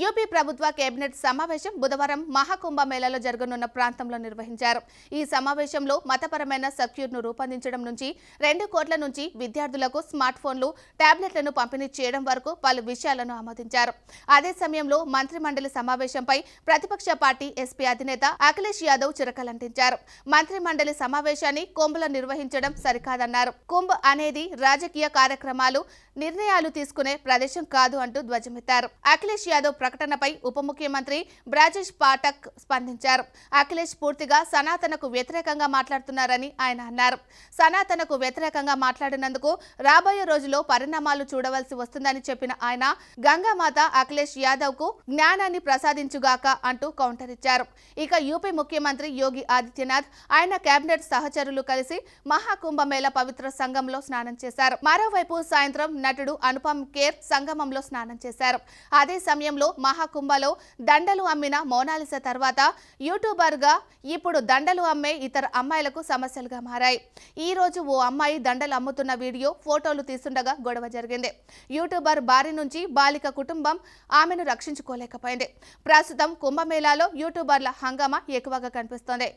UP ప్రభుత్వ cabinet సమావేశం బుధవారం మహాకుంభమేళాలో జరగనున్న ప్రాంతంలో నిర్వహించారు. ఈ సమావేశంలో మతపరమైన సర్క్యూట్ను రూపొందించడం నుంచి 2 కోట్ల నుంచి విద్యార్థులకు స్మార్ట్ ఫోన్లు, టాబ్లెట్లను పంపిణీ చేయడం వరకు పలు విషయాలను ఆమోదించారు. అదే సమయంలో మంత్రిమండలి సమావేశంపై ప్రతిపక్ష పార్టీ ఎస్పీ అధినేత అఖిలేష్ యాదవ్ చురకలంటించారు. మంత్రిమండలి సమావేశాన్ని కుంభలో నిర్వహించడం సరికాదన్నారు. కుంభ్ అనేది రాజకీయ కార్యక్రమాలు, నిర్ణయాలు తీసుకునే ప్రదేశం కాదు అంటూ ధ్వజమెత్తారు. అఖిలేష్ యాదవ్ ప్రకటనపై ఉప ముఖ్యమంత్రి బ్రాజేష్ పాఠక్ స్పందించారు. అఖిలేష్ పూర్తిగా సనాతనకు వ్యతిరేకంగా మాట్లాడుతున్నారని ఆయన అన్నారు. సనాతనకు వ్యతిరేకంగా మాట్లాడినందుకు రాబోయే రోజుల్లో పరిణామాలు చూడవలసి వస్తుందని చెప్పిన ఆయన గంగామాత అఖిలేష్ యాదవ్ కు జ్ఞానాన్ని ప్రసాదించుగాక అంటూ కౌంటర్ ఇచ్చారు. ఇక యూపీ ముఖ్యమంత్రి యోగి ఆదిత్యనాథ్, ఆయన కేబినెట్ సహచరులు కలిసి మహాకుంభమేళ పవిత్ర సంగంలో స్నానం చేశారు. మరోవైపు సాయంత్రం నటుడు అనుపమ్ ఖేర్ సంగమంలో స్నానం చేశారు. అదే సమయంలో మహాకుంభలో దండలు అమ్మిన మోనాలిసా తర్వాత యూట్యూబర్ గా ఇప్పుడు దండలు అమ్మే ఇతర అమ్మాయిలకు సమస్యలుగా మారాయి. ఈ రోజు ఓ అమ్మాయి దండలు అమ్ముతున్న వీడియో, ఫోటోలు తీస్తుండగా గొడవ జరిగింది. యూట్యూబర్ బారి నుంచి బాలిక కుటుంబం ఆమెను రక్షించుకోలేకపోయింది. ప్రస్తుతం కుంభమేళాలో యూట్యూబర్ల హంగామా ఎక్కువగా కనిపిస్తోంది.